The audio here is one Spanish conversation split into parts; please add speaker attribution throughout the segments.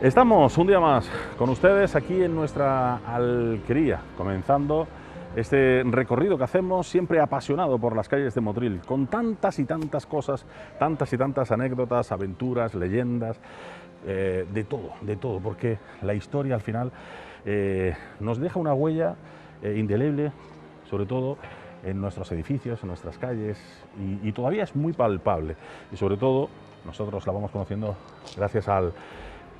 Speaker 1: Estamos un día más con ustedes aquí en nuestra alquería, comenzando este recorrido que hacemos siempre apasionado por las calles de Motril, con tantas y tantas cosas, tantas y tantas anécdotas, aventuras, leyendas, de todo, porque la historia al final nos deja una huella indeleble, sobre todo en nuestros edificios, en nuestras calles, y todavía es muy palpable, y sobre todo nosotros la vamos conociendo gracias al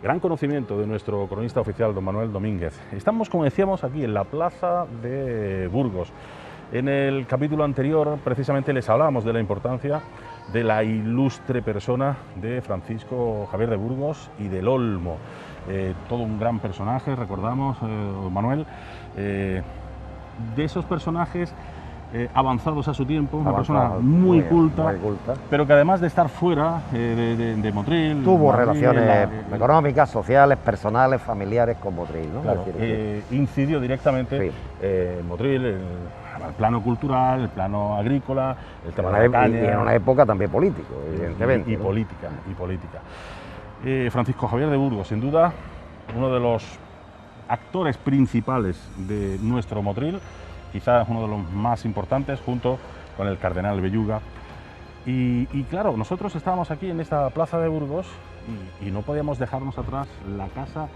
Speaker 1: gran conocimiento de nuestro cronista oficial, don Manuel Domínguez. Estamos, como decíamos, aquí en la plaza de Burgos. En el capítulo anterior, precisamente, les hablábamos de la importancia de la ilustre persona de Francisco Javier de Burgos y del Olmo. Todo un gran personaje, recordamos, don Manuel, de esos personajes avanzados a su tiempo, una persona muy culta, pero que además de estar fuera de Motril...
Speaker 2: Tuvo relaciones económicas, sociales, personales, familiares con Motril, ¿no?
Speaker 1: Claro, incidió directamente en Motril, el plano cultural, el plano agrícola, el tema de la caña...
Speaker 2: Y en una época también político, evidentemente.
Speaker 1: Y política. Francisco Javier de Burgos, sin duda, uno de los actores principales de nuestro Motril, quizás uno de los más importantes, junto con el cardenal Belluga. Y claro, nosotros estábamos aquí en esta plaza de Burgos y no podíamos dejarnos atrás la casa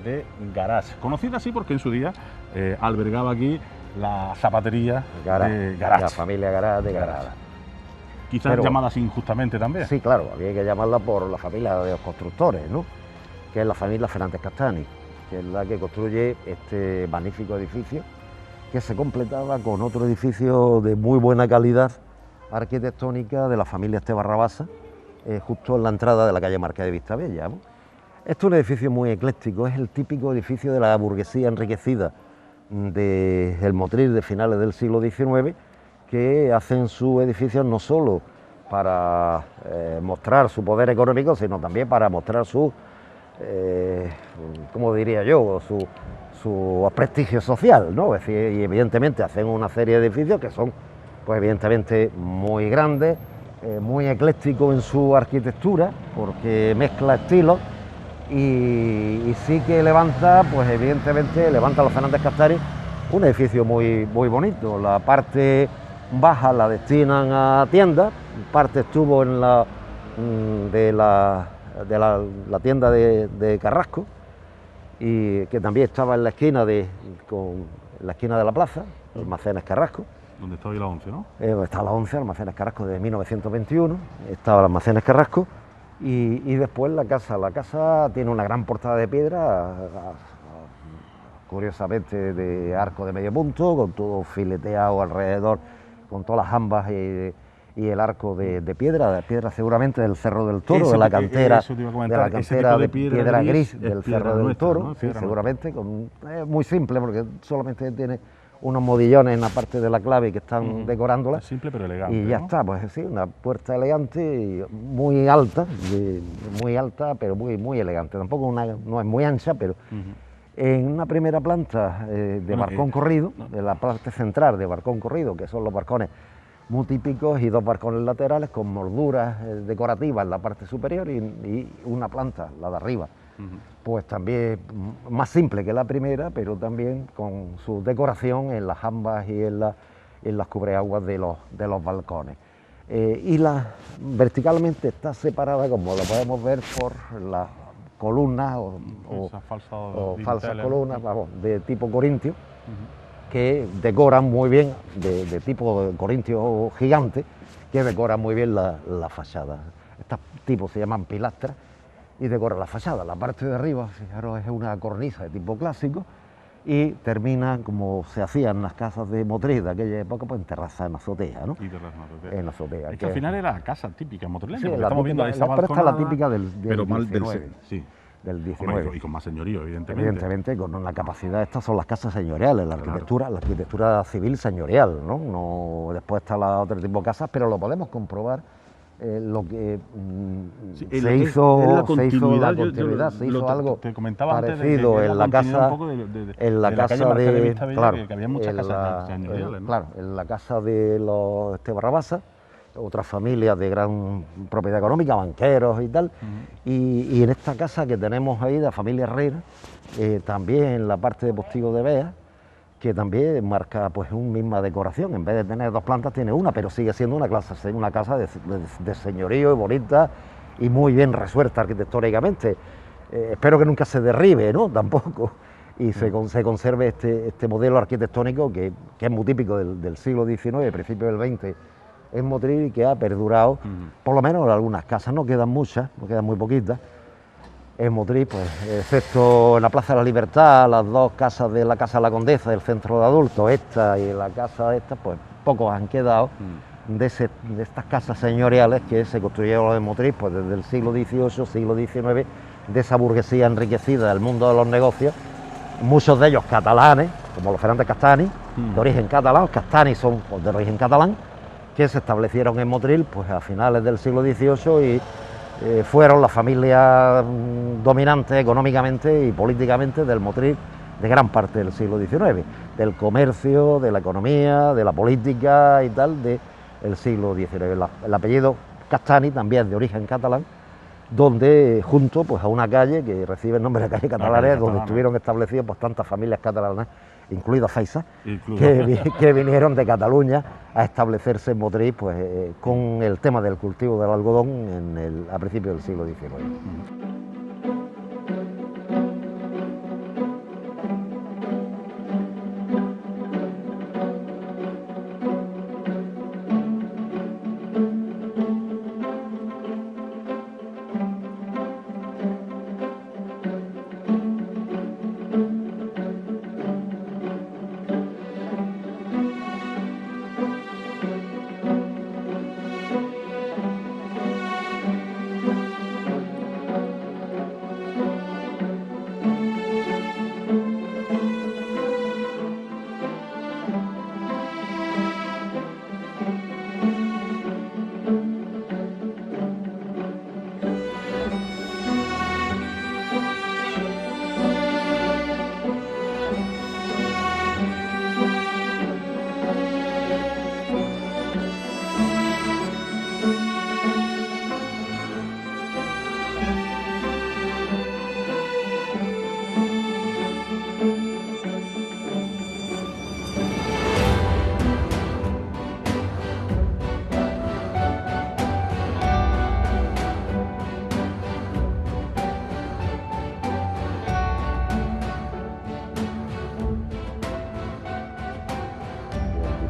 Speaker 1: de Garage, conocida así porque en su día albergaba aquí la zapatería de Garage.
Speaker 2: La familia Garage de Garage.
Speaker 1: Quizás llamada así injustamente también.
Speaker 2: Sí, claro, había que llamarla por la familia de los constructores, ¿no? Que es la familia Fernández Castani, que es la que construye este magnífico edificio, que se completaba con otro edificio de muy buena calidad arquitectónica de la familia Esteban Rabasa, justo en la entrada de la calle Marqués de Vistabella, ¿no? Esto es un edificio muy ecléctico, es el típico edificio de la burguesía enriquecida del Motril de finales del siglo XIX, que hacen sus edificios no solo para mostrar su poder económico, sino también para mostrar su, ¿cómo diría yo?, su prestigio social, ¿no? Es decir, y evidentemente hacen una serie de edificios que son, pues evidentemente, muy grandes, muy eclécticos en su arquitectura, porque mezcla estilos y sí que levanta, pues evidentemente, levanta los Fernández Castani un edificio muy bonito. La parte baja la destinan a tiendas, parte estuvo en la tienda de Carrasco, y que también estaba en la esquina de la plaza, Almacenes Carrasco.
Speaker 1: Donde está hoy la 11, ¿no?
Speaker 2: Está la 11, Almacenes Carrasco de 1921, estaba el Almacenes Carrasco, y después la casa tiene una gran portada de piedra, curiosamente de arco de medio punto, con todo fileteado alrededor, con todas las jambas y el arco de piedra seguramente del Cerro del Toro, de la cantera de piedra gris del Cerro del Toro, ¿no? Sí, seguramente, muy simple, porque solamente tiene unos modillones en la parte de la clave que están decorándola.
Speaker 1: Es simple pero elegante.
Speaker 2: Y ya, ¿no? Está, pues sí, una puerta elegante y muy alta, pero muy elegante. Tampoco no es muy ancha, pero en una primera planta de balcón corrido, de la parte central de balcón corrido, que son los balcones muy típicos, y dos balcones laterales con molduras decorativas en la parte superior y una planta, la de arriba, pues también más simple que la primera, pero también con su decoración en las jambas y en las cubreaguas de los balcones. Y verticalmente está separada, como lo podemos ver, por las columnas o falsas columnas, vamos, de tipo corintio, que decoran muy bien, de tipo corintio gigante, que decoran muy bien la fachada. Estos tipos se llaman pilastras y decoran la fachada. La parte de arriba, fijaros, es una cornisa de tipo clásico y termina, como se hacía en las casas de Motril de aquella época, pues en terraza, en azotea, ¿no?
Speaker 1: Y terraza en azotea.
Speaker 2: En azotea.
Speaker 1: Es que al final era la casa típica motrileña,
Speaker 2: sí,
Speaker 1: porque estamos viendo esa balconada,
Speaker 2: esta es la típica del
Speaker 1: pero mal
Speaker 2: 19.
Speaker 1: sí.
Speaker 2: Del 19.
Speaker 1: Hombre, y con más señorío, evidentemente.
Speaker 2: Evidentemente, con una capacidad, estas son las casas señoriales, la arquitectura civil señorial, ¿no? Después está la otro tipo de casas, pero lo podemos comprobar, lo que se hizo la continuidad, se hizo algo parecido en la casa,
Speaker 1: que había muchas casas señoriales, ¿no?
Speaker 2: Claro, en la casa de los Esteban Rabasa, otras familias de gran propiedad económica, banqueros y tal, y en esta casa que tenemos ahí de la familia Herrera, también en la parte de Postigo de Bea, que también marca pues una misma decoración, en vez de tener 2 plantas tiene una, pero sigue siendo una casa de señorío y bonita y muy bien resuelta arquitectónicamente. Espero que nunca se derribe, ¿no? Tampoco. Y se conserve este modelo arquitectónico que es muy típico del siglo XIX, principio del XX, en Motril, y que ha perdurado, por lo menos en algunas casas, no quedan muchas, no quedan muy poquitas. En Motril, pues, excepto en la Plaza de la Libertad, las 2 casas de la Casa de la Condesa, del centro de adultos, esta y la casa esta, pues pocos han quedado de estas casas señoriales que se construyeron en Motril, pues desde el siglo XVIII, siglo XIX, de esa burguesía enriquecida del mundo de los negocios, muchos de ellos catalanes, como los Fernández Castani, de origen catalán. Los Castani son pues, de origen catalán, que se establecieron en Motril pues, a finales del siglo XVIII y fueron la familia dominante económicamente y políticamente del Motril de gran parte del siglo XIX, del comercio, de la economía, de la política y tal del siglo XIX. El apellido Castani también es de origen catalán, donde junto pues, a una calle que recibe el nombre de calle Catalanes, donde estuvieron establecidas pues, tantas familias catalanas, incluida Faiza, que vinieron de Cataluña a establecerse en Motril pues, con el tema del cultivo del algodón a principios del siglo XIX.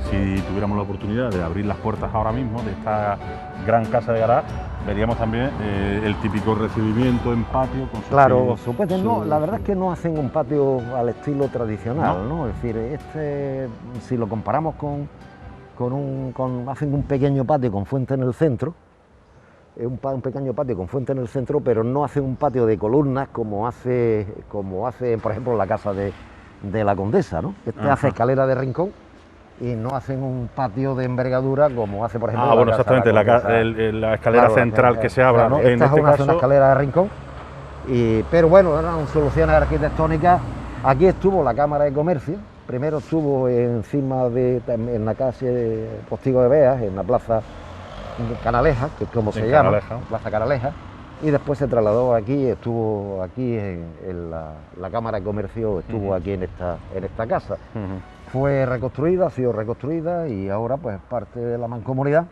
Speaker 1: Si tuviéramos la oportunidad de abrir las puertas ahora mismo de esta gran casa de Gará, veríamos también el típico recibimiento en patio. Con
Speaker 2: claro, no, la verdad es que no hacen un patio al estilo tradicional, ¿no? Es decir, si lo comparamos hacen un pequeño patio con fuente en el centro, un pequeño patio con fuente en el centro, pero no hacen un patio de columnas como hace por ejemplo, la casa de la Condesa, ¿no? Hace escalera de rincón, y no hacen un patio de envergadura como hace, por ejemplo,
Speaker 1: bueno, exactamente, la escalera central que se abra, ¿no?
Speaker 2: Esta es una escalera de rincón, pero bueno, eran soluciones arquitectónicas. Aquí estuvo la Cámara de Comercio, primero estuvo en la calle Postigo de Beas, en la Plaza Canaleja, que es como se llama, Plaza Canaleja, y después se trasladó aquí, estuvo aquí en la Cámara de Comercio, estuvo aquí en esta casa. Fue reconstruida, ha sido reconstruida, y ahora pues parte de la mancomunidad,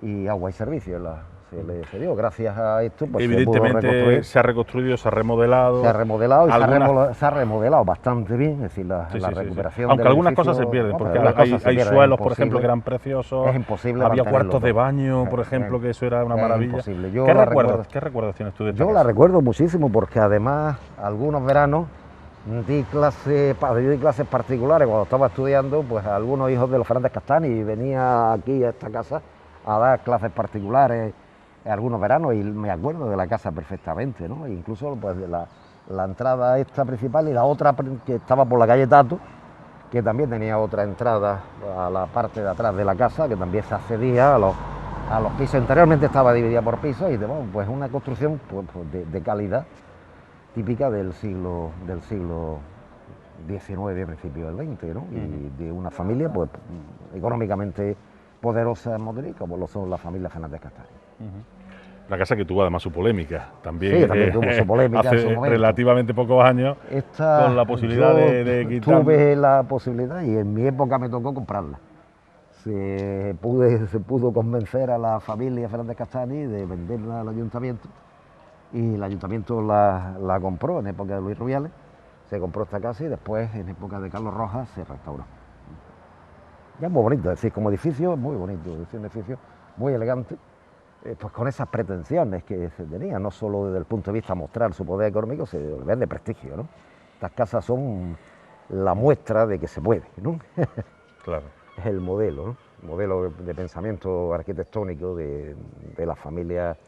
Speaker 2: y Agua y Servicios se le cedió. Gracias a esto pues
Speaker 1: evidentemente se ha reconstruido, se ha remodelado.
Speaker 2: Se ha remodelado y se ha remodelado bastante bien, es decir, la recuperación.
Speaker 1: Aunque algunas cosas se pierden, porque hay suelos, por ejemplo, que eran preciosos.
Speaker 2: Es imposible.
Speaker 1: Había cuartos de baño, por ejemplo, que eso era una maravilla.
Speaker 2: Imposible.
Speaker 1: ¿Qué recuerdos tienes tú de esta casa?
Speaker 2: La recuerdo muchísimo, porque además algunos veranos di clases particulares cuando estaba estudiando, pues a algunos hijos de los Fernández Castani, y venía aquí a esta casa a dar clases particulares algunos veranos, y me acuerdo de la casa perfectamente, ¿no? Incluso pues de la entrada esta principal, y la otra que estaba por la calle Tato, que también tenía otra entrada a la parte de atrás de la casa, que también se accedía a los pisos. Anteriormente estaba dividida por pisos, y pues una construcción pues, de calidad típica del siglo XIX, principio del XX, ¿no? Y de una familia pues económicamente poderosa en Motril como lo son la familia Fernández Castaño.
Speaker 1: La casa que tuvo además su polémica también.
Speaker 2: Sí, también tuvo su polémica
Speaker 1: hace
Speaker 2: en su momento.
Speaker 1: Relativamente pocos años, con la posibilidad de quitarla.
Speaker 2: Tuve la posibilidad y en mi época me tocó comprarla. Se pudo convencer a la familia Fernández Castaño de venderla al ayuntamiento y el ayuntamiento la compró en época de Luis Rubiales. Se compró esta casa y después en época de Carlos Rojas se restauró. Ya es muy bonito, es decir, como edificio es muy bonito, es un edificio muy elegante, pues con esas pretensiones que se tenían, no solo desde el punto de vista de mostrar su poder económico, sino de prestigio, ¿no? Estas casas son la muestra de que se puede, ¿no?
Speaker 1: Claro.
Speaker 2: Es el modelo, ¿no? El modelo de pensamiento arquitectónico de las familias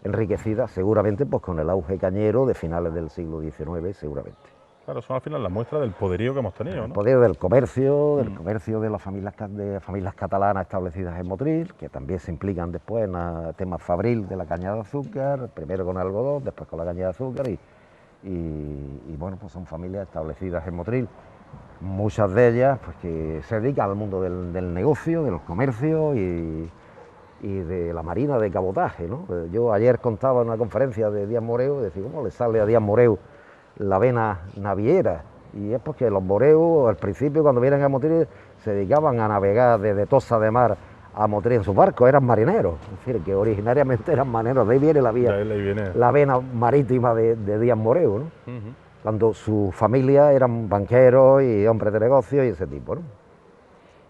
Speaker 2: enriquecidas, seguramente pues con el auge cañero de finales del siglo XIX, seguramente.
Speaker 1: Claro, son al final la muestra del poderío que hemos tenido, ¿no?
Speaker 2: El poder del comercio de las familias catalanas establecidas en Motril, que también se implican después en el tema fabril de la caña de azúcar, primero con el algodón, después con la caña de azúcar y bueno, pues son familias establecidas en Motril. Muchas de ellas pues que se dedican al mundo del negocio, de los comercios y de la marina de cabotaje, ¿no? Yo ayer contaba en una conferencia de Díaz Moreu, decía, ¿cómo le sale a Díaz Moreu la vena naviera? Y es porque los moreus al principio cuando vienen a Motril se dedicaban a navegar desde Tossa de Mar a Motril en sus barcos, eran marineros, es decir, que originariamente eran marineros, de ahí viene la vena marítima de Díaz Moreu, ¿no? Cuando su familia eran banqueros y hombres de negocios y ese tipo, ¿no?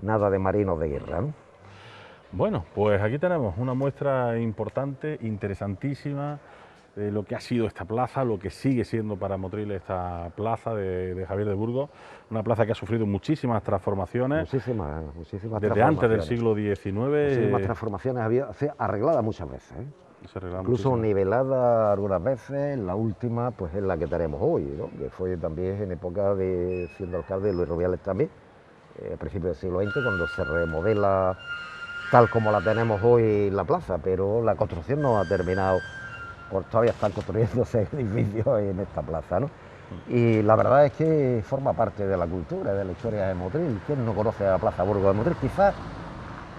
Speaker 2: Nada de marinos de guerra, ¿no?
Speaker 1: Bueno, pues aquí tenemos una muestra importante, interesantísima, de lo que ha sido esta plaza, lo que sigue siendo para Motril esta plaza de Javier de Burgos, una plaza que ha sufrido muchísimas transformaciones.
Speaker 2: Muchísimas
Speaker 1: desde antes del siglo XIX.
Speaker 2: Muchísimas transformaciones, había arreglada muchas veces, ¿eh? Incluso muchísimo. Nivelada algunas veces, la última pues es la que tenemos hoy, ¿no? Que fue también en época de siendo alcalde Luis Rubiales también, a principios del siglo XX, cuando se remodela tal como la tenemos hoy la plaza, pero la construcción no ha terminado, todavía están construyéndose edificios en esta plaza, ¿no? Y la verdad es que forma parte de la cultura, de la historia de Motril. ¿Quién no conoce a la Plaza Burgos de Motril?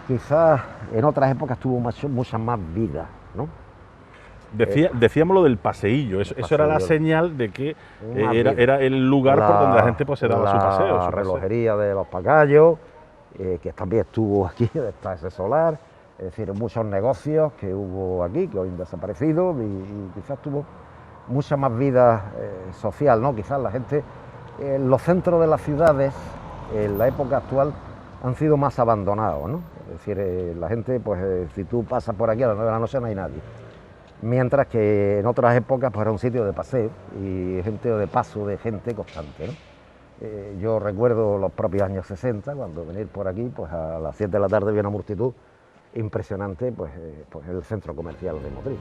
Speaker 2: Quizás en otras épocas tuvo mucha más vida, ¿no?
Speaker 1: Decíamos lo del paseillo, eso era la señal de que era el lugar por donde la gente pues, se daba su paseo.
Speaker 2: La relojería de los Pacayos, que también estuvo aquí, está ese solar, es decir, muchos negocios que hubo aquí, que hoy han desaparecido, y quizás tuvo mucha más vida social, ¿no? Quizás la gente, los centros de las ciudades, en la época actual, han sido más abandonados, ¿no? Es decir, la gente, pues si tú pasas por aquí a las 9 de la noche no hay nadie. Mientras que en otras épocas pues era un sitio de paseo y de paso de gente constante, ¿no? Yo recuerdo los propios años 60, cuando venir por aquí, pues a las 7 de la tarde había una multitud impresionante, pues el centro comercial de Motril.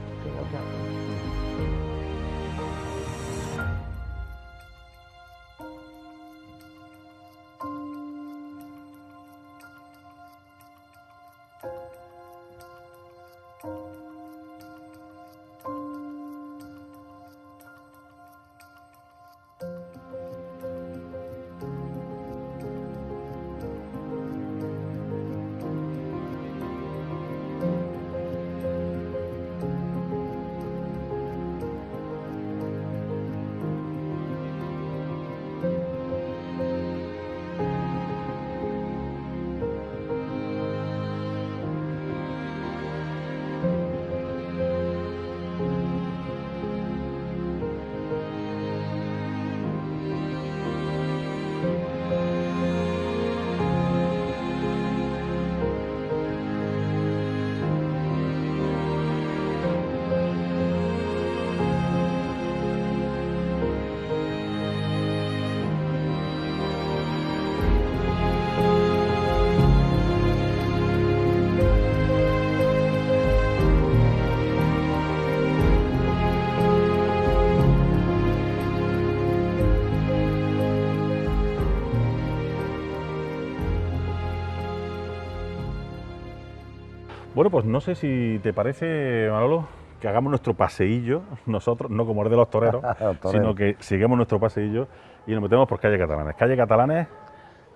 Speaker 1: Bueno, pues no sé si te parece, Manolo, que hagamos nuestro paseillo, nosotros, no como el de los toreros, sino que sigamos nuestro paseillo y nos metemos por calle Catalanes. Calle Catalanes,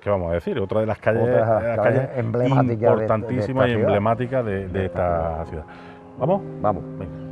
Speaker 1: ¿qué vamos a decir? Otra de las calles,
Speaker 2: calles emblemáticas
Speaker 1: importantísimas
Speaker 2: de
Speaker 1: y
Speaker 2: esta
Speaker 1: emblemáticas de esta ciudad. ¿Vamos?
Speaker 2: Vamos.
Speaker 1: Venga.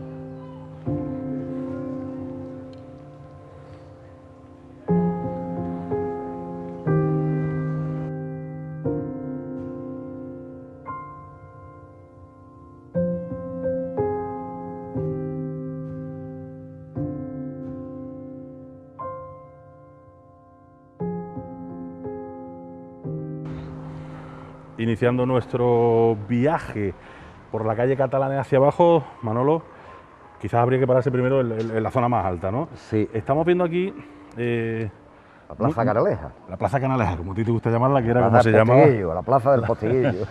Speaker 1: Iniciando nuestro viaje por la calle Catalana hacia abajo, Manolo, quizás habría que pararse primero en la zona más alta, ¿no?
Speaker 2: Sí.
Speaker 1: Estamos viendo aquí...
Speaker 2: La Plaza Canaleja.
Speaker 1: La Plaza Canaleja, como a ti te gusta llamarla, que era
Speaker 2: Plaza
Speaker 1: como se llamaba.
Speaker 2: La Plaza del Postiguillo.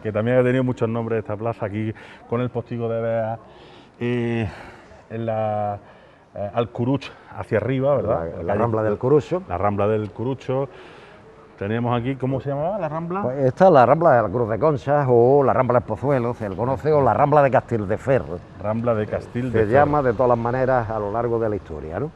Speaker 1: Que también ha tenido muchos nombres esta plaza, aquí con el Postigo de Bea, en la Alcuruch hacia arriba, ¿verdad?
Speaker 2: La Rambla del Curucho.
Speaker 1: La Rambla del Curucho. Teníamos aquí, ¿cómo se llamaba la Rambla?
Speaker 2: Pues esta es la Rambla de la Cruz de Conchas o la Rambla del Pozuelo, se le conoce, o la Rambla de Castildeferro.
Speaker 1: Rambla de Castildeferro.
Speaker 2: Se llama de todas las maneras a lo largo de la historia, ¿no?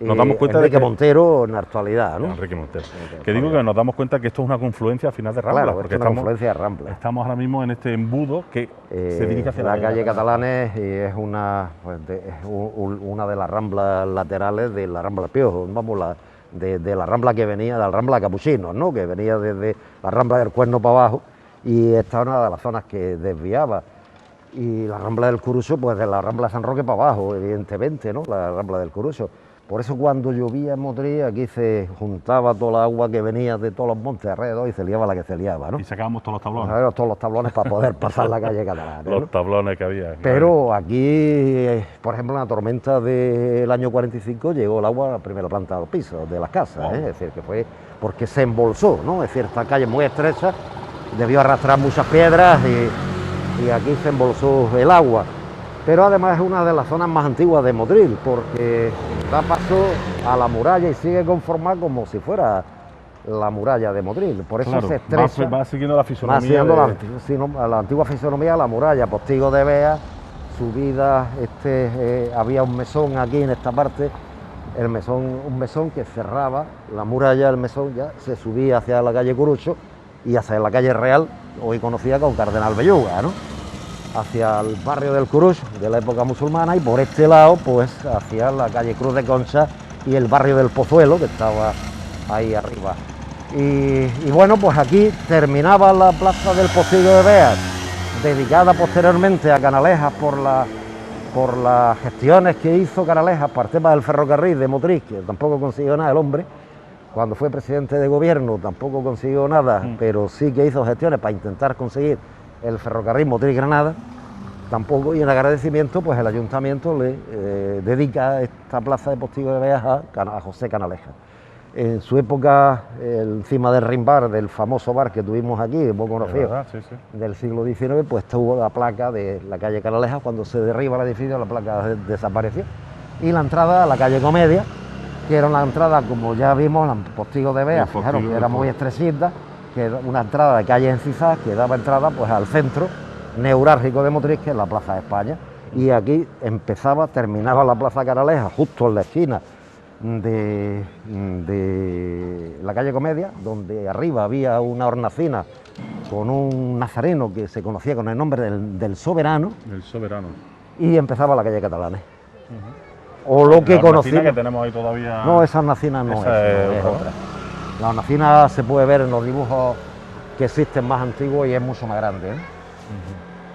Speaker 1: Nos damos cuenta
Speaker 2: Enrique
Speaker 1: de que
Speaker 2: Montero en la actualidad, ¿no?
Speaker 1: Enrique Montero. Que digo que nos damos cuenta que esto es una confluencia al final de Rambla.
Speaker 2: Claro,
Speaker 1: porque
Speaker 2: es una confluencia de Rambla.
Speaker 1: Estamos ahora mismo en este embudo que se dirige hacia
Speaker 2: la calle Catalanes es una, pues, una de las ramblas laterales de la Rambla Piojo, vamos, de la rambla que venía, de la Rambla Capuchinos, ¿no? Que venía desde la Rambla del Cuerno para abajo, y esta es una de las zonas que desviaba. Y la Rambla del Curucho, pues de la Rambla de San Roque para abajo, evidentemente, ¿no? La Rambla del Curucho. Por eso cuando llovía en Motril, aquí se juntaba toda el agua que venía de todos los montes alrededor y se liaba la que se liaba, ¿no?
Speaker 1: Y sacábamos todos los tablones.
Speaker 2: Sacábamos todos los tablones para poder pasar la calle Catalana, ¿no?
Speaker 1: Los tablones que había.
Speaker 2: Pero aquí, por ejemplo, en la tormenta del año 45 llegó el agua a la primera planta de los pisos de las casas,
Speaker 1: Wow.
Speaker 2: Es decir, que fue porque se embolsó, ¿no? Es decir, esta calle muy estrecha, debió arrastrar muchas piedras y aquí se embolsó el agua. Pero además es una de las zonas más antiguas de Motril, porque da paso a la muralla y sigue conformada como si fuera la muralla de Motril. Por eso
Speaker 1: Claro,
Speaker 2: se estrecha.
Speaker 1: va siguiendo la fisonomía.
Speaker 2: Va siguiendo la antigua fisonomía, la muralla, Postigo de Bea, subida, había un mesón aquí en esta parte, un mesón que cerraba la muralla, el mesón ya se subía hacia la calle Curucho y hacia la calle Real, hoy conocida como Cardenal Belluga, ¿no? Hacia el barrio del Curuch de la época musulmana, y por este lado pues hacia la calle Cruz de Concha y el barrio del Pozuelo, que estaba ahí arriba. Y bueno, pues aquí terminaba la plaza del Postigo de Beas, dedicada posteriormente a Canalejas por las gestiones que hizo Canalejas para el tema del ferrocarril de Motril, que tampoco consiguió nada el hombre. Cuando fue presidente de gobierno tampoco consiguió nada, pero sí que hizo gestiones para intentar conseguir el ferrocarril Motril-Granada, tampoco, y en agradecimiento pues el ayuntamiento le dedica esta plaza de Postigo de Beas a José Canalejas. En su época, encima del rimbar, del famoso bar que tuvimos aquí, muy conocido,
Speaker 1: Sí.
Speaker 2: del siglo XIX, pues tuvo la placa de la calle Canalejas. Cuando se derriba el edificio, la placa desapareció. Y la entrada a la calle Comedia, que era una entrada, como ya vimos, la Postigo de Beas, fijaros que era muy estrechita, que era una entrada de calle encizada que daba entrada pues al centro neurálgico de Motril, que es la Plaza de España. Y aquí terminaba la Plaza Canaleja, justo en la esquina de la calle Comedia, donde arriba había una hornacina con un nazareno que se conocía con el nombre del Soberano.
Speaker 1: El Soberano.
Speaker 2: Y empezaba la calle Catalanes. O lo que conocimos.
Speaker 1: Que tenemos ahí todavía.
Speaker 2: No, esa hornacina no es otra. La hornacina se puede ver en los dibujos que existen más antiguos y es mucho más grande, ¿eh?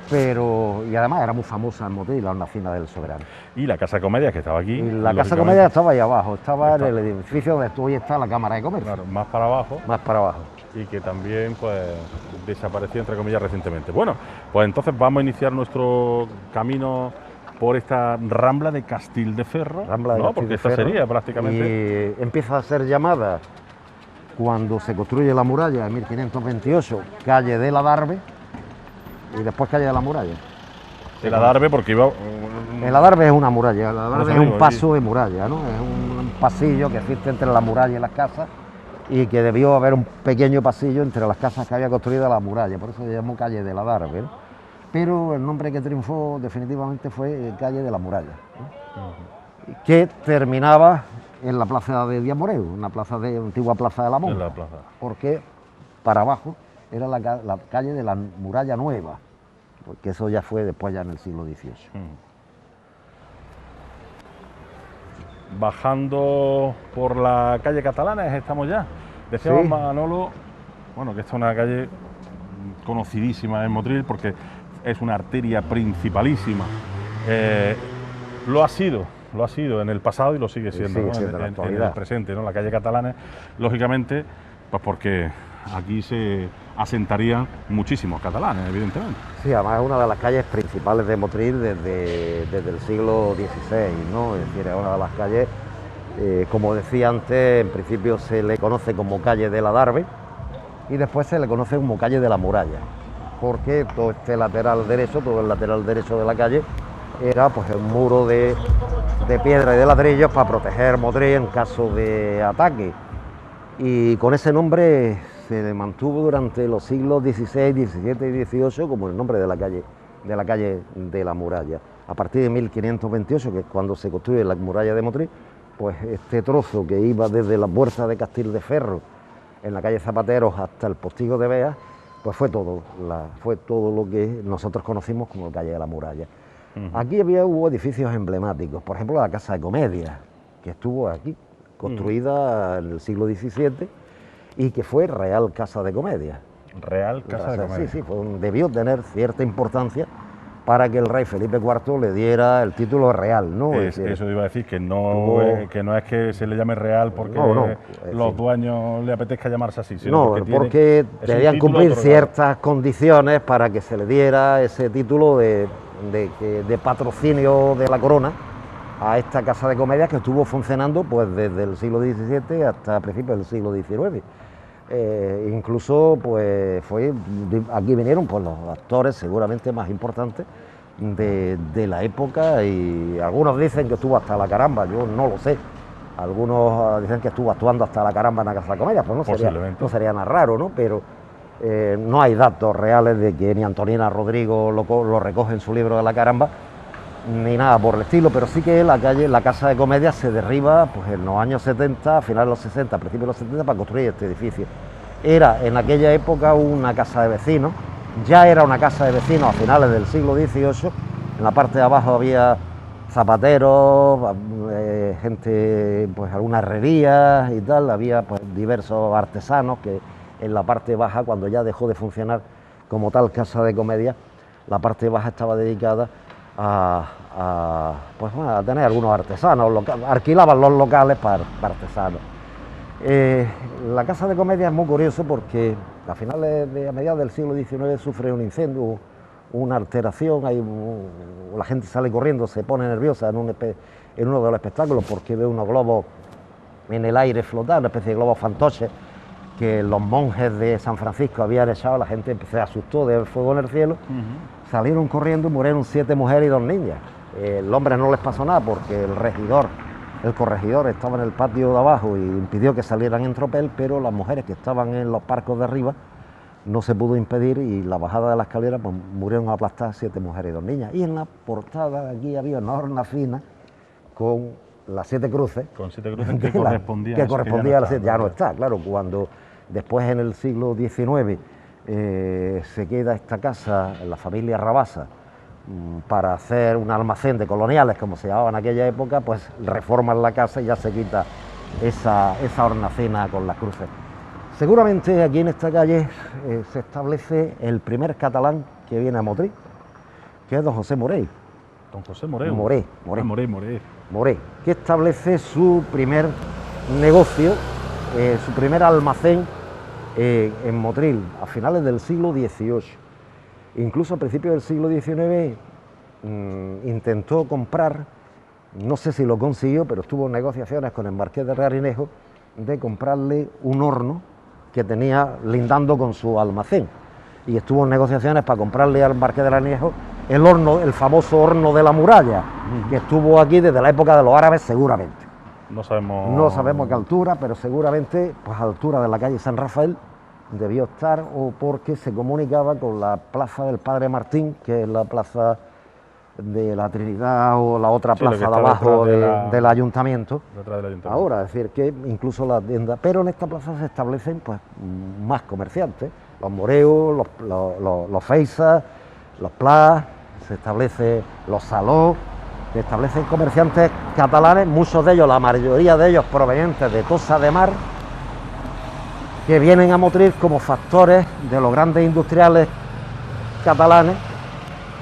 Speaker 2: Pero, y además era muy famosa en Motril, la hornacina del Soberano.
Speaker 1: Y la Casa Comedia, que estaba aquí.
Speaker 2: Y la Casa Comedia estaba ahí abajo, estaba en el edificio donde hoy está la Cámara de Comercio.
Speaker 1: Claro, más para abajo.
Speaker 2: Más para abajo.
Speaker 1: Y que también pues desapareció, entre comillas, recientemente. Bueno, pues entonces vamos a iniciar nuestro camino por esta Rambla de Castildeferro, ¿no? Porque esta sería prácticamente...
Speaker 2: Y empieza a ser llamada, cuando se construye la muralla en 1528, calle de la Darbe, y después calle de la muralla.
Speaker 1: El Adarve, porque iba...
Speaker 2: El Adarve es una muralla, el Adarve es un paso de muralla, ¿no? Es un pasillo que existe entre la muralla y las casas, y que debió haber un pequeño pasillo entre las casas que había construido la muralla, por eso se llamó calle de la Adarve, ¿no? Pero el nombre que triunfó definitivamente fue calle de la Muralla, ¿no? Que terminaba, en la plaza de Díaz Moreu, en la plaza de antigua plaza de la Monja.
Speaker 1: En la plaza.
Speaker 2: Porque para abajo era la calle de la Muralla Nueva, porque eso ya fue después, ya en el siglo XVIII.
Speaker 1: Bajando por la calle Catalanes estamos ya. Decíamos,
Speaker 2: Sí.
Speaker 1: Manolo, bueno, que esta es una calle conocidísima en Motril porque es una arteria principalísima. Lo ha sido en el pasado y lo sigue siendo,
Speaker 2: sigue
Speaker 1: ¿no?
Speaker 2: siendo en la
Speaker 1: en
Speaker 2: actualidad.
Speaker 1: el presente, ¿no? La calle Catalanes, lógicamente, pues porque aquí se asentarían muchísimos catalanes, evidentemente.
Speaker 2: Sí, además es una de las calles principales de Motril desde el siglo XVI, ¿no? Es decir, es una de las calles, como decía antes, en principio se le conoce como calle de la Darbe y después se le conoce como calle de la Muralla, porque todo el lateral derecho de la calle era pues un muro de piedra y de ladrillos para proteger Motril en caso de ataque. Y con ese nombre se mantuvo durante los siglos XVI, XVII y XVIII como el nombre de la calle de la Muralla. A partir de 1528, que es cuando se construye la muralla de Motril, pues este trozo que iba desde la puerta de Castildeferro en la calle Zapateros hasta el Postigo de Beas, pues fue todo lo que nosotros conocimos como calle de la Muralla. Aquí hubo edificios emblemáticos, por ejemplo la Casa de Comedia, que estuvo aquí, construida en el siglo XVII y que fue Real Casa de Comedia.
Speaker 1: Real Casa de Comedia.
Speaker 2: Sí, debió tener cierta importancia para que el rey Felipe IV le diera el título real, ¿no?
Speaker 1: Eso iba a decir, que no es que se le llame real porque los dueños le apetezca llamarse así, sino
Speaker 2: porque debían cumplir ciertas condiciones para que se le diera ese título de patrocinio de la corona a esta Casa de Comedia, que estuvo funcionando pues desde el siglo XVII hasta principios del siglo XIX. Incluso pues aquí vinieron pues los actores seguramente más importantes de la época, y algunos dicen que estuvo hasta la Caramba, yo no lo sé. Algunos dicen que estuvo actuando hasta la Caramba en la Casa de Comedia, pues no sería nada raro, ¿no? Pero no hay datos reales de que ni Antonina Rodrigo lo recoge en su libro de la Caramba, ni nada por el estilo, pero sí que la Casa de Comedia se derriba pues en los años 70, a finales de los 60, principios de los 70, para construir este edificio. Era en aquella época una casa de vecinos, ya era una casa de vecinos a finales del siglo XVIII, en la parte de abajo había zapateros, gente, pues algunas herrerías y tal, había pues diversos artesanos que en la parte baja, cuando ya dejó de funcionar como tal Casa de Comedia, la parte baja estaba dedicada a tener algunos artesanos, alquilaban los locales para artesanos. La Casa de Comedia es muy curioso porque a mediados del siglo XIX sufre un incendio, una alteración, la gente sale corriendo, se pone nerviosa en uno de los espectáculos porque ve unos globos en el aire flotar, una especie de globos fantoches que los monjes de San Francisco habían echado. La gente se asustó de ver fuego en el cielo, salieron corriendo y murieron 7 mujeres y 2 niñas. El hombre no les pasó nada porque el corregidor estaba en el patio de abajo y impidió que salieran en tropel, pero las mujeres que estaban en los parcos de arriba no se pudo impedir, y la bajada de la escalera pues murieron aplastadas 7 mujeres y 2 niñas. Y en la portada aquí había una horna fina con las 7 cruces.
Speaker 1: Con 7 cruces que correspondía
Speaker 2: a las 7, ya no está, claro. Cuando después en el siglo XIX se queda esta casa, la familia Rabasa, para hacer un almacén de coloniales, como se llamaba en aquella época, pues reforman la casa y ya se quita esa hornacina con las cruces. Seguramente aquí en esta calle se establece el primer catalán que viene a Motril, que es don José Morey.
Speaker 1: Don José Morey.
Speaker 2: Morey, que establece su primer negocio, su primer almacén en Motril, a finales del siglo XVIII. Incluso a principios del siglo XIX intentó comprar, no sé si lo consiguió, pero estuvo en negociaciones con el marqués de Rarinejo de comprarle un horno que tenía lindando con su almacén, y estuvo en negociaciones para comprarle al marqués de Rarinejo el horno, el famoso horno de la Muralla, que estuvo aquí desde la época de los árabes seguramente.
Speaker 1: No sabemos
Speaker 2: a qué altura, pero seguramente pues a altura de la calle San Rafael debió estar, o porque se comunicaba con la plaza del Padre Martín, que es la plaza de la Trinidad o la otra
Speaker 1: Sí, lo que
Speaker 2: plaza de
Speaker 1: está
Speaker 2: abajo
Speaker 1: detrás
Speaker 2: del ayuntamiento.
Speaker 1: Detrás del ayuntamiento.
Speaker 2: Ahora, es decir, que incluso las tiendas, pero en esta plaza se establecen pues más comerciantes, los moreos, los feisas, los plas, se establece los salós, se establecen comerciantes catalanes, muchos de ellos, la mayoría de ellos provenientes de Tossa de Mar, que vienen a Motril como factores de los grandes industriales catalanes,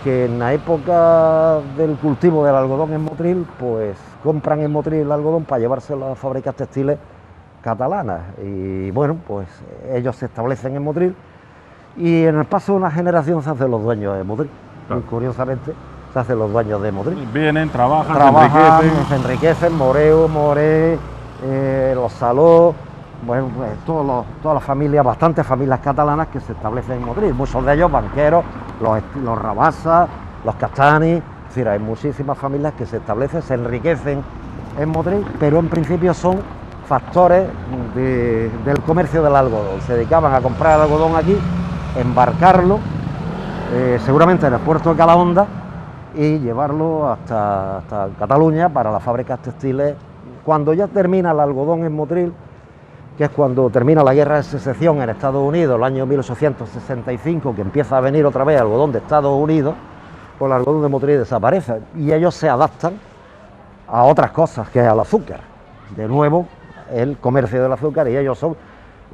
Speaker 2: que en la época del cultivo del algodón en Motril, pues compran en Motril el algodón para llevárselo a las fábricas textiles catalanas. Y bueno, pues ellos se establecen en Motril y en el paso de una generación se hacen los dueños de Motril.
Speaker 1: Claro.
Speaker 2: Y curiosamente se hacen los dueños de Motril.
Speaker 1: Vienen, trabajan,
Speaker 2: Se enriquecen, Moreo, Moré, los Salós, bueno, pues todas las familias, bastantes familias catalanas que se establecen en Motril, muchos de ellos banqueros, los Rabasa, los Castani, es decir, hay muchísimas familias que se establecen, se enriquecen en Motril, pero en principio son factores del comercio del algodón, se dedicaban a comprar el algodón aquí, embarcarlo, seguramente en el puerto de Calahonda, y llevarlo hasta Cataluña para las fábricas textiles. Cuando ya termina el algodón en Motril, que es cuando termina la guerra de secesión en Estados Unidos, el año 1865, que empieza a venir otra vez algodón de Estados Unidos, pues el algodón de Motril desaparece y ellos se adaptan a otras cosas, que es al azúcar. De nuevo, el comercio del azúcar, y ellos son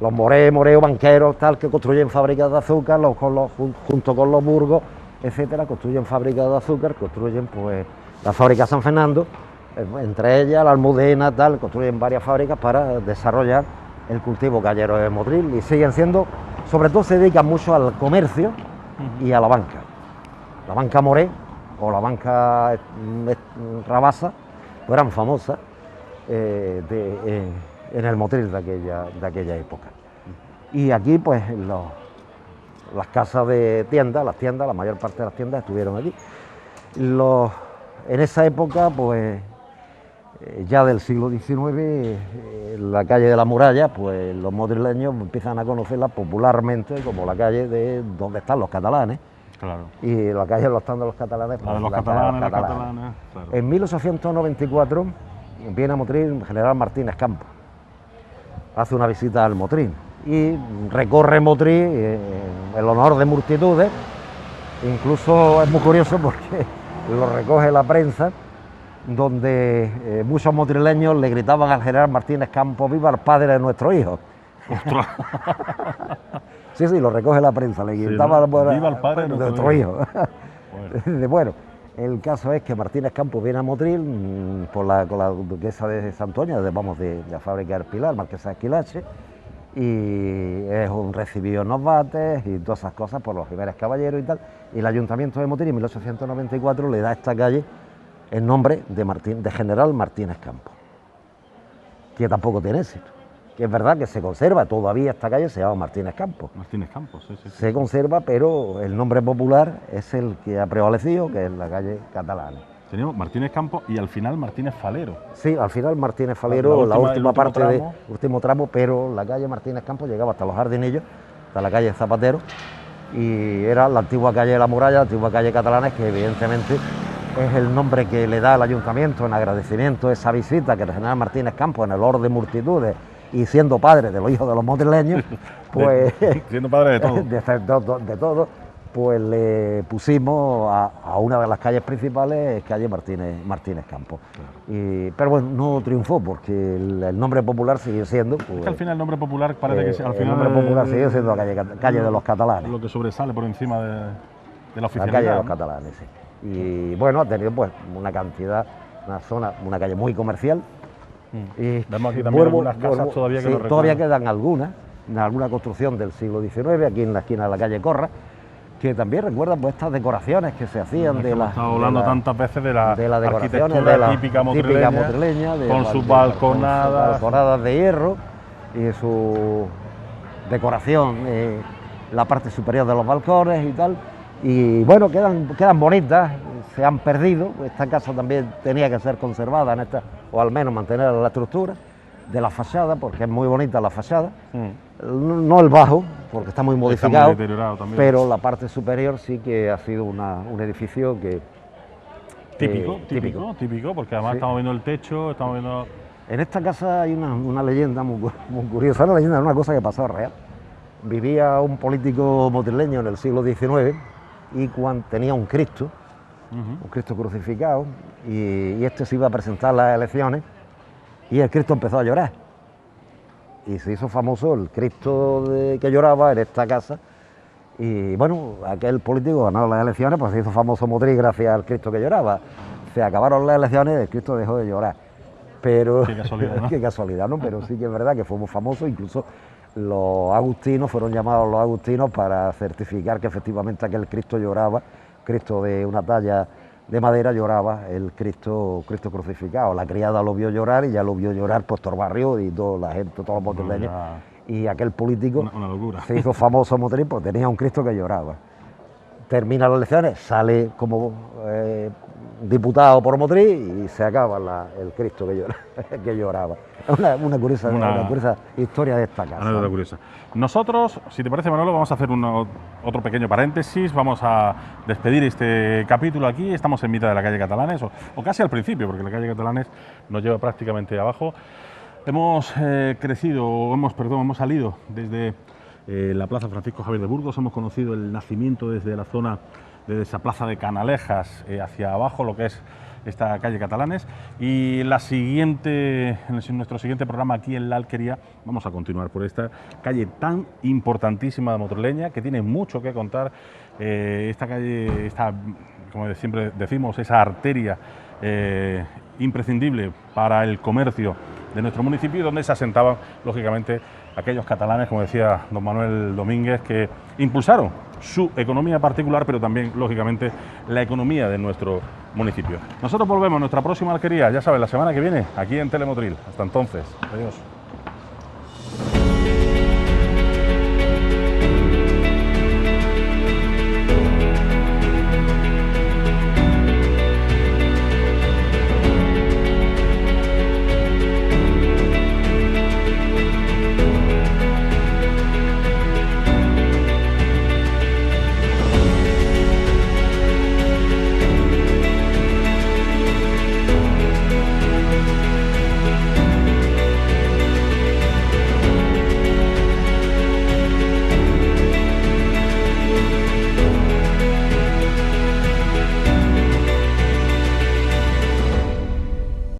Speaker 2: los moreos, banqueros, tal, que construyen fábricas de azúcar, junto con los burgos, etcétera, construyen fábricas de azúcar, construyen pues la fábrica San Fernando, entre ellas la Almudena, tal, construyen varias fábricas para desarrollar el cultivo callero de Motril, y siguen siendo, sobre todo se dedican mucho al comercio y a la banca Moré o la banca Rabasa, pues eran famosas en el Motril de aquella época. Y aquí pues las casas de tiendas, la mayor parte de las tiendas estuvieron aquí. En esa época, pues ya del siglo XIX, la calle de la Muralla, pues los motrileños empiezan a conocerla popularmente como la calle de donde están los catalanes.
Speaker 1: Claro.
Speaker 2: Y la calle donde están los catalanes, pues,
Speaker 1: La de los catalanes, claro.
Speaker 2: En 1894 viene a Motril General Martínez Campos, hace una visita al Motril y recorre Motril en honor de multitudes. Incluso es muy curioso porque lo recoge la prensa, donde muchos motrileños le gritaban al general Martínez Campos: "Viva el padre de nuestro hijo". Sí, lo recoge la prensa, le gritaban:
Speaker 1: ¿no? "Viva el padre de
Speaker 2: nuestro hijo".
Speaker 1: Bueno.
Speaker 2: Bueno, el caso es que Martínez Campos viene a Motril con la duquesa de Santoña, de la fábrica del Pilar, marquesa de Esquilache, y es un recibido en los bates y todas esas cosas por los Jiménez Caballero y tal, y el ayuntamiento de Motril en 1894 le da a esta calle el nombre de General Martínez Campos, que tampoco tiene éxito, que es verdad que se conserva, todavía esta calle se llama Martínez Campos.
Speaker 1: Martínez Campos, sí.
Speaker 2: Se conserva, pero el nombre popular es el que ha prevalecido, que es la calle catalana.
Speaker 1: Teníamos Martínez Campos y al final Martínez Falero.
Speaker 2: Sí, al final Martínez Falero,
Speaker 1: la última
Speaker 2: parte
Speaker 1: tramo.
Speaker 2: del último tramo, pero la calle Martínez Campos llegaba hasta los Jardinillos, hasta la calle Zapatero, y era la antigua calle de la Muralla, la antigua calle catalana, que evidentemente es el nombre que le da el ayuntamiento en agradecimiento a esa visita que el general Martínez Campos, en el orden de multitudes y siendo padre de los hijos de los motrileños, pues
Speaker 1: siendo padre de todo.
Speaker 2: de todo, pues le pusimos a una de las calles principales, calle Martínez Campos. Claro. Pero bueno, no triunfó porque el nombre popular sigue siendo... Pues,
Speaker 1: es que al final el nombre popular parece que al final...
Speaker 2: El nombre popular sigue siendo calle de los catalanes.
Speaker 1: Lo que sobresale por encima de la oficialidad.
Speaker 2: La calle de los catalanes, sí. Y bueno, ha tenido pues una calle muy comercial. Y
Speaker 1: vemos aquí también algunas casas todavía que nos
Speaker 2: todavía quedan alguna construcción del siglo XIX, aquí en la esquina de la calle Corra, que también recuerdan pues estas decoraciones que se hacían
Speaker 1: Estamos hablando tantas veces de la
Speaker 2: arquitectura
Speaker 1: típica motrileña, con sus balconadas
Speaker 2: de hierro y su decoración, la parte superior de los balcones y tal. Y bueno, quedan bonitas, se han perdido. Esta casa también tenía que ser conservada o al menos mantener la estructura de la fachada, porque es muy bonita la fachada. No el bajo, porque está muy modificado,
Speaker 1: está muy deteriorado también.
Speaker 2: Pero la parte superior sí que ha sido un edificio
Speaker 1: Típico, porque además estamos viendo el techo, estamos viendo...
Speaker 2: En esta casa hay una leyenda muy curiosa, una leyenda de una cosa que pasó real. Vivía un político motrileño en el siglo XIX y cuando tenía un Cristo crucificado, y este se iba a presentar a las elecciones y el Cristo empezó a llorar. Y se hizo famoso el Cristo que lloraba en esta casa. Y bueno, aquel político ganó las elecciones, pues se hizo famoso Motril gracias al Cristo que lloraba. Se acabaron las elecciones y el Cristo dejó de llorar. Pero,
Speaker 1: qué casualidad, ¿no?
Speaker 2: Qué casualidad, ¿no? Pero sí que es verdad que fuimos famosos, incluso los agustinos fueron llamados los agustinos para certificar que efectivamente aquel Cristo lloraba, Cristo de una talla de madera lloraba, el Cristo crucificado. La criada lo vio llorar y ya lo vio llorar pues todo el barrio y toda la gente, todos los motrileños. Y aquel político
Speaker 1: una locura.
Speaker 2: Se hizo famoso Motril porque tenía un Cristo que lloraba. Termina las elecciones, sale como diputado por Motril y se acaba el Cristo que lloraba. Es una curiosa historia de esta casa.
Speaker 1: Anécdota curiosa. Nosotros, si te parece, Manolo, vamos a hacer otro pequeño paréntesis, vamos a despedir este capítulo aquí. Estamos en mitad de la calle Catalanes, o casi al principio, porque la calle Catalanes nos lleva prácticamente abajo. Hemos hemos salido desde la Plaza Francisco Javier de Burgos, hemos conocido el nacimiento desde la zona, desde esa plaza de Canalejas hacia abajo, lo que es esta calle Catalanes, y en nuestro siguiente programa aquí en La Alquería vamos a continuar por esta calle tan importantísima de motrileña, que tiene mucho que contar. Esta calle, como siempre decimos, esa arteria imprescindible para el comercio de nuestro municipio, donde se asentaban, lógicamente, aquellos catalanes, como decía don Manuel Domínguez, que impulsaron su economía particular, pero también, lógicamente, la economía de nuestro municipio. Nosotros volvemos a nuestra próxima alquería, ya saben, la semana que viene, aquí en Telemotril. Hasta entonces, adiós.